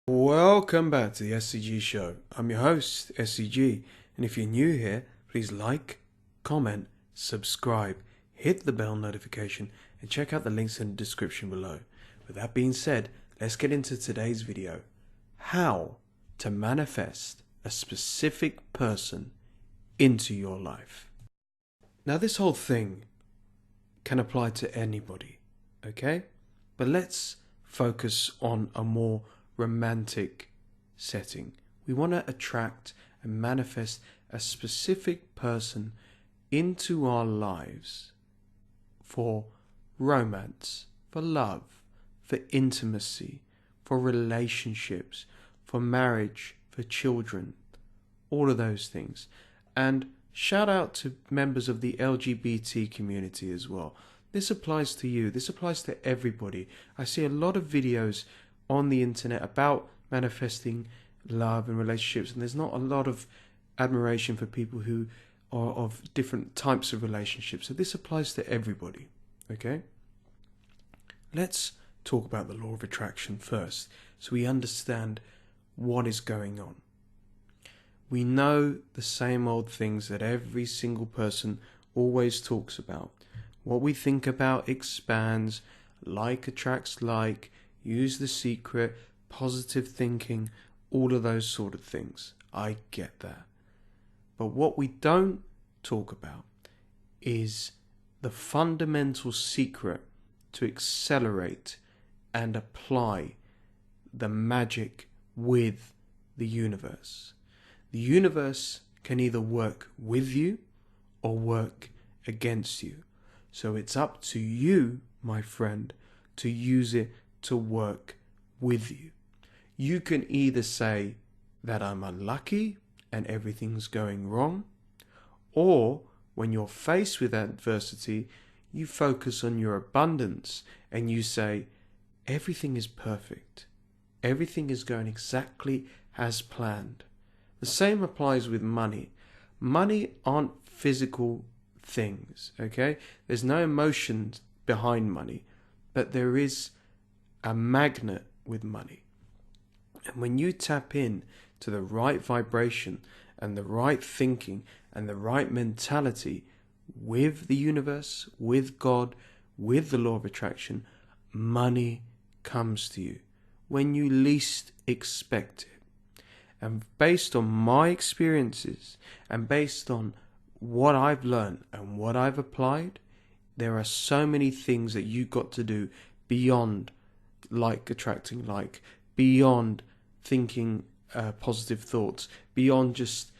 Welcome back to the SCG Show. I'm your host, SCG, and if you're new here, please like, comment, subscribe, hit the bell notification, and check out the links in the description below. With that being said, let's get into today's video. How to manifest a specific person into your life. Now this whole thing can apply to anybody, okay? But let's focus on a more romantic setting. We want to attract and manifest a specific person into our lives for romance, for love, for intimacy, for relationships, for marriage, for children, all of those things. And shout out to members of the LGBT community as well. This applies to you. This applies to everybody. I see a lot of videos on the internet about manifesting love and relationships, and there's not a lot of admiration for people who are of different types of relationships. So this applies to everybody, okay? Let's talk about the law of attraction first, so we understand what is going on. We know the same old things that every single person always talks about. What we think about expands, like attracts like, use the secret, positive thinking, all of those sort of things. I get that. But what we don't talk about is the fundamental secret to accelerate and apply the magic with the universe. The universe can either work with you or work against you. So it's up to you, my friend, to use it to work with you. You can either say that I'm unlucky and everything's going wrong, or when you're faced with adversity, you focus on your abundance and you say, everything is perfect. Everything is going exactly as planned. The same applies with money. Money aren't physical things, okay? There's no emotions behind money, but there is a magnet with money. And when you tap in to the right vibration and the right thinking and the right mentality with the universe, with God, with the law of attraction, money comes to you when you least expect it. And based on my experiences and based on what I've learned and what I've applied, there are so many things that you got to do beyond like attracting like, beyond thinking positive thoughts, beyond just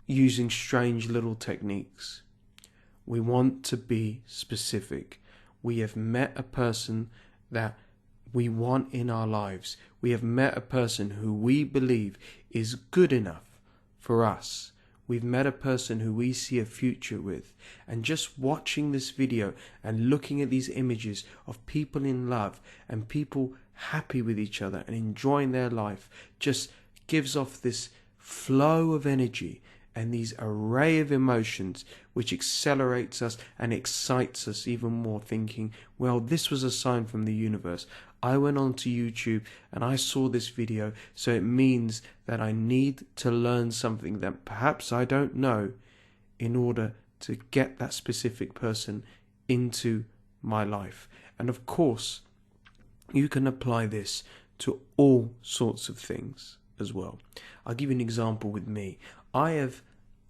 using strange little techniques. We want to be specific. We have met a person that we want in our lives. We have met a person who we believe is good enough for us. We've met a person who we see a future with. And just watching this video and looking at these images of people in love and people happy with each other and enjoying their life just gives off this flow of energy and these array of emotions which accelerates us and excites us even more, thinking, well, this was a sign from the universe. I went onto YouTube and I saw this video, so it means that I need to learn something that perhaps I don't know in order to get that specific person into my life. And of course, you can apply this to all sorts of things as well. I'll give you an example with me. I have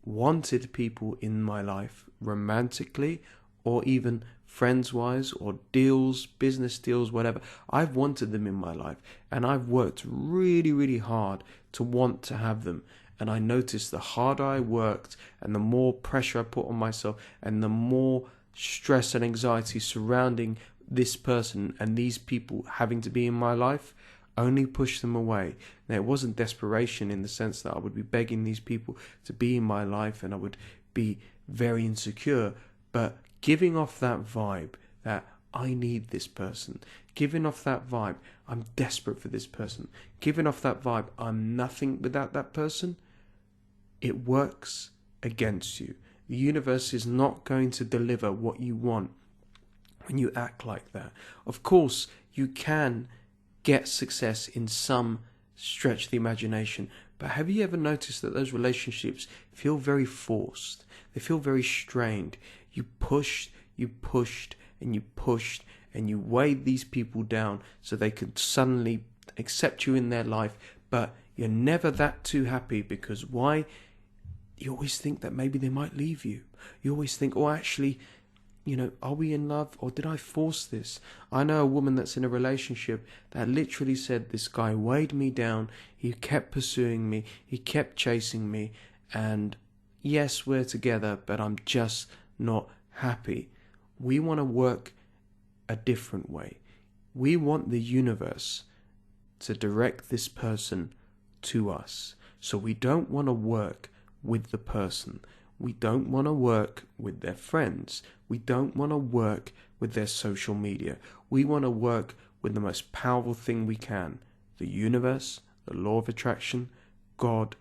wanted people in my life romantically or even friends-wise or deals, business deals, whatever. I've wanted them in my life and I've worked really, really hard to want to have them. And I noticed the harder I worked and the more pressure I put on myself and the more stress and anxiety surrounding this person and these people having to be in my life, only push them away. Now, it wasn't desperation in the sense that I would be begging these people to be in my life and I would be very insecure, but giving off that vibe that I need this person, giving off that vibe I'm desperate for this person, giving off that vibe I'm nothing without that person, it works against you. The universe is not going to deliver what you want when you act like that. Of course, you can get success in some stretch the imagination. But have you ever noticed that those relationships feel very forced? They feel very strained. You pushed, and you pushed, and you weighed these people down so they could suddenly accept you in their life. But you're never that too happy, because why? You always think that maybe they might leave you. You always think, oh, actually, are we in love, or did I force this? I know a woman that's in a relationship that literally said, this guy weighed me down, he kept pursuing me, he kept chasing me, and yes, we're together, but I'm just not happy. We want to work a different way. We want the universe to direct this person to us. So we don't want to work with the person. We don't want to work with their friends. We don't want to work with their social media. We want to work with the most powerful thing we can. The universe, the law of attraction, God,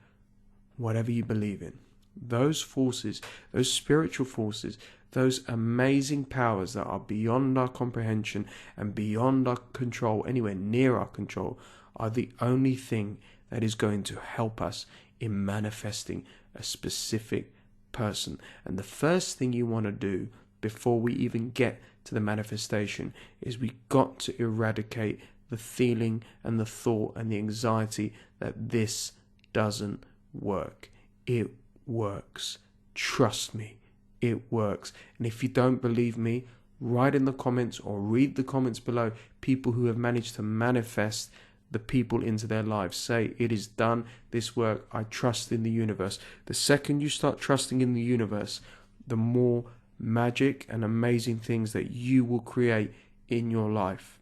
whatever you believe in. Those forces, those spiritual forces, those amazing powers that are beyond our comprehension and beyond our control, anywhere near our control, are the only thing that is going to help us in manifesting a specific person. And the first thing you want to do before we even get to the manifestation is we got to eradicate the feeling and the thought and the anxiety that this doesn't work. It works. Trust me, it works. And if you don't believe me, write in the comments or read the comments below people who have managed to manifest the people into their lives. Say, it is done, this work, I trust in the universe. The second you start trusting in the universe, the more magic and amazing things that you will create in your life.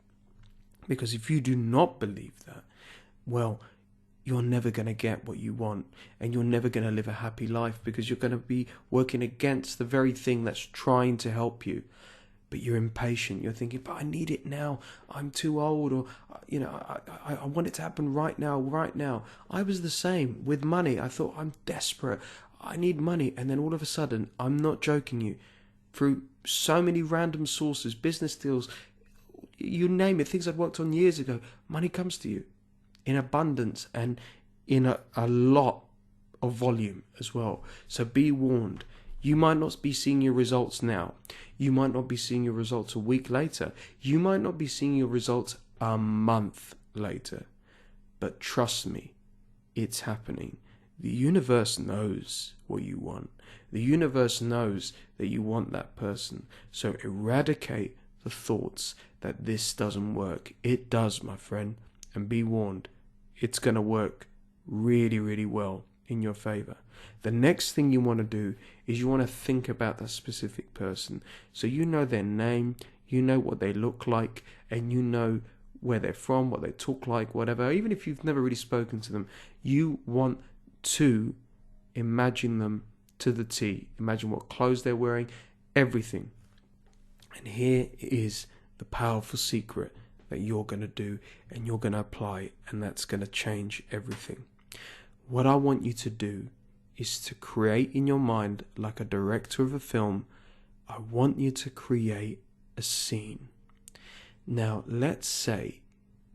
Because if you do not believe that, well, you're never going to get what you want, and you're never going to live a happy life, because you're going to be working against the very thing that's trying to help you. But you're impatient. You're thinking, but I need it now. I'm too old, or I want it to happen right now. I was the same with money. I thought, I'm desperate. I need money. And then all of a sudden, I'm not joking you, through so many random sources, business deals, you name it, things I'd worked on years ago, money comes to you in abundance and in a lot of volume as well. So be warned. You might not be seeing your results now. You might not be seeing your results a week later. You might not be seeing your results a month later. But trust me, it's happening. The universe knows what you want. The universe knows that you want that person. So eradicate the thoughts that this doesn't work. It does, my friend. And be warned, it's going to work really, really well in your favor. The next thing you want to do is you want to think about that specific person. So you know their name, you know what they look like, and you know where they're from, what they talk like, whatever. Even if you've never really spoken to them, you want to imagine them to the T. Imagine what clothes they're wearing, everything. And here is the powerful secret that you're going to do and you're going to apply, and that's going to change everything. What I want you to do is to create in your mind, like a director of a film, I want you to create a scene. Now, let's say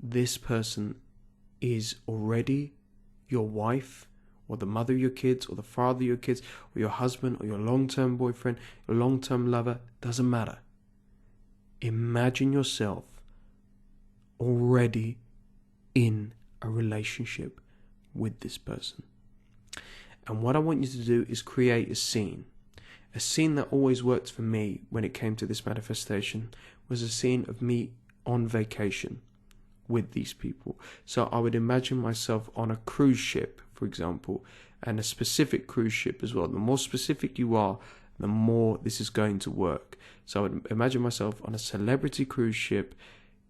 this person is already your wife, or the mother of your kids, or the father of your kids, or your husband, or your long-term boyfriend, your long-term lover, doesn't matter. Imagine yourself already in a relationship with this person. And what I want you to do is create a scene. A scene that always worked for me when it came to this manifestation was a scene of me on vacation with these people. So I would imagine myself on a cruise ship, for example, and a specific cruise ship as well. The more specific you are, the more this is going to work. So I would imagine myself on a celebrity cruise ship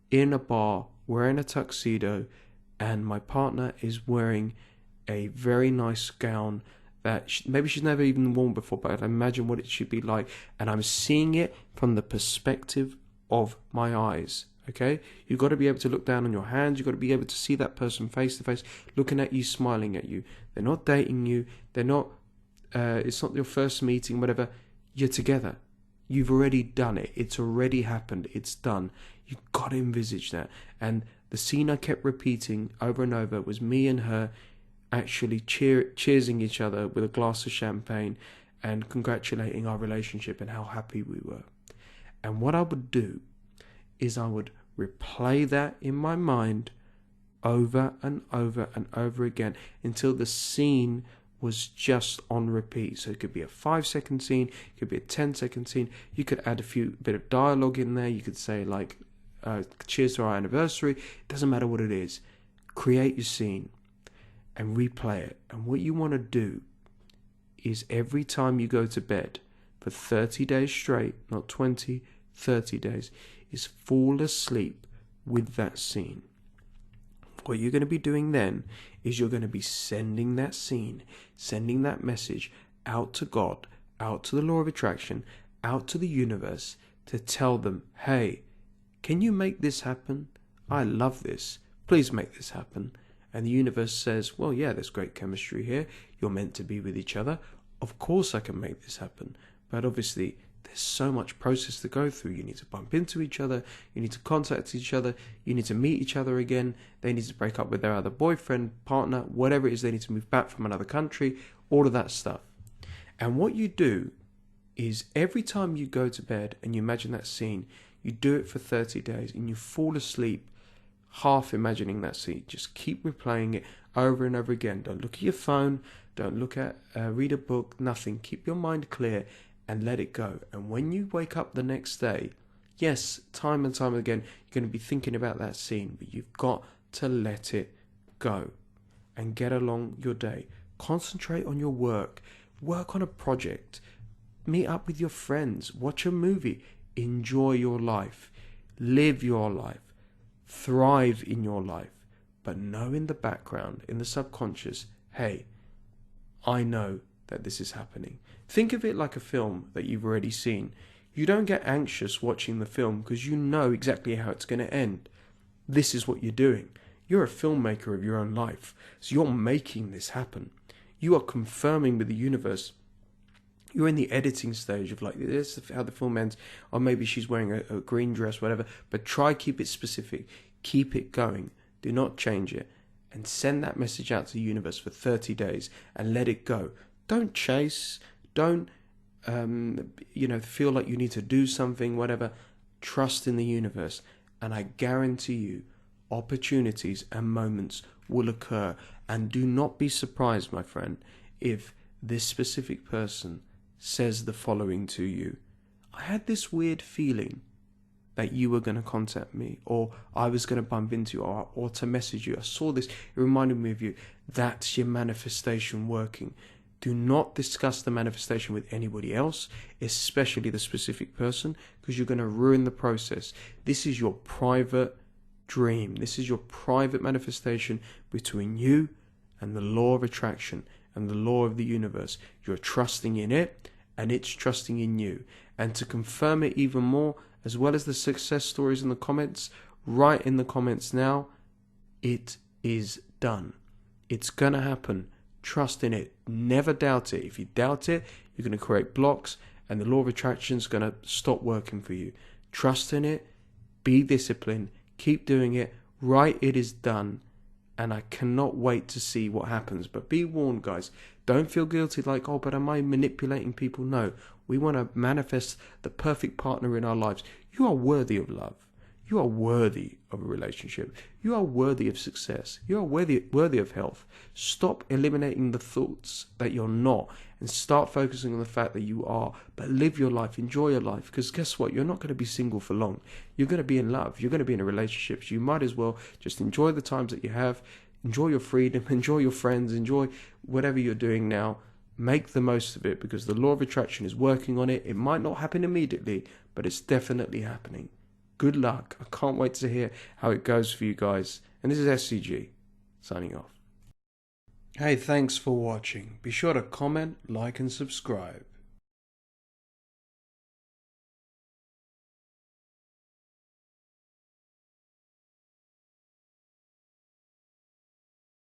in a bar, wearing a tuxedo, and my partner is wearing a very nice gown that maybe she's never even worn before, but I imagine what it should be like, and I'm seeing it from the perspective of my eyes. Okay, you've got to be able to look down on your hands. You've got to be able to see that person face to face, looking at you, smiling at you. They're not dating you. They're not. It's not your first meeting, whatever. You're together. You've already done it. It's already happened. It's done. You've got to envisage that. And The scene I kept repeating over and over was me and her actually cheersing each other with a glass of champagne and congratulating our relationship and how happy we were. And what I would do is I would replay that in my mind over and over and over again until the scene was just on repeat. So it could be a 5-second scene, it could be a 10-second scene. You could add a bit of dialogue in there. You could say like, cheers to our anniversary. It doesn't matter what it is. Create your scene and replay it. And what you want to do is every time you go to bed for 30 days straight, not 20, 30 days, is fall asleep with that scene. What you're going to be doing then is you're going to be sending that scene, sending that message out to God, out to the law of attraction, out to the universe to tell them, hey, can you make this happen? I love this. Please make this happen. And the universe says, well, yeah, there's great chemistry here. You're meant to be with each other. Of course I can make this happen. But obviously, there's so much process to go through. You need to bump into each other. You need to contact each other. You need to meet each other again. They need to break up with their other boyfriend, partner, whatever it is. They need to move back from another country, all of that stuff. And what you do is every time you go to bed and you imagine that scene, you do it for 30 days and you fall asleep half imagining that scene. Just keep replaying it over and over again. Don't look at your phone. Don't look at, read a book, nothing. Keep your mind clear and let it go. And when you wake up the next day, yes, time and time again, you're going to be thinking about that scene, but you've got to let it go and get along your day. Concentrate on your work. Work on a project. Meet up with your friends. Watch a movie. Enjoy your life. Live your life. Thrive in your life. But know in the background, in the subconscious, hey, I know that this is happening. Think of it like a film that you've already seen. You don't get anxious watching the film because you know exactly how it's going to end. This is what you're doing. You're a filmmaker of your own life. So you're making this happen. You are confirming with the universe. You're in the editing stage of like, this is how the film ends. Or maybe she's wearing a green dress, whatever. But try keep it specific. Keep it going. Do not change it. And send that message out to the universe for 30 days and let it go. Don't chase. Don't, feel like you need to do something, whatever. Trust in the universe. And I guarantee you, opportunities and moments will occur. And do not be surprised, my friend, if this specific person says the following to you. I had this weird feeling that you were going to contact me, or I was going to bump into you, or to message you. I saw this, it reminded me of you. That's your manifestation working. Do not discuss the manifestation with anybody else, especially the specific person, because you're going to ruin the process. This is your private dream. This is your private manifestation between you and the law of attraction and the law of the universe. You're trusting in it, and it's trusting in you. And to confirm it even more, as well as the success stories in the comments, write in the comments now, it is done. It's going to happen. Trust in it. Never doubt it. If you doubt it, you're going to create blocks and the law of attraction is going to stop working for you. Trust in it. Be disciplined. Keep doing it. Write it is done. And I cannot wait to see what happens. But be warned, guys. Don't feel guilty like, oh, but am I manipulating people? No. We want to manifest the perfect partner in our lives. You are worthy of love. You are worthy of a relationship. You are worthy of success. You are worthy of health. Stop eliminating the thoughts that you're not and start focusing on the fact that you are. But live your life. Enjoy your life. Because guess what? You're not going to be single for long. You're going to be in love. You're going to be in a relationship. So you might as well just enjoy the times that you have. Enjoy your freedom. Enjoy your friends. Enjoy whatever you're doing now. Make the most of it because the law of attraction is working on it. It might not happen immediately, but it's definitely happening. Good luck. I can't wait to hear how it goes for you guys. And this is SCG, signing off. Hey, thanks for watching. Be sure to comment, like and subscribe.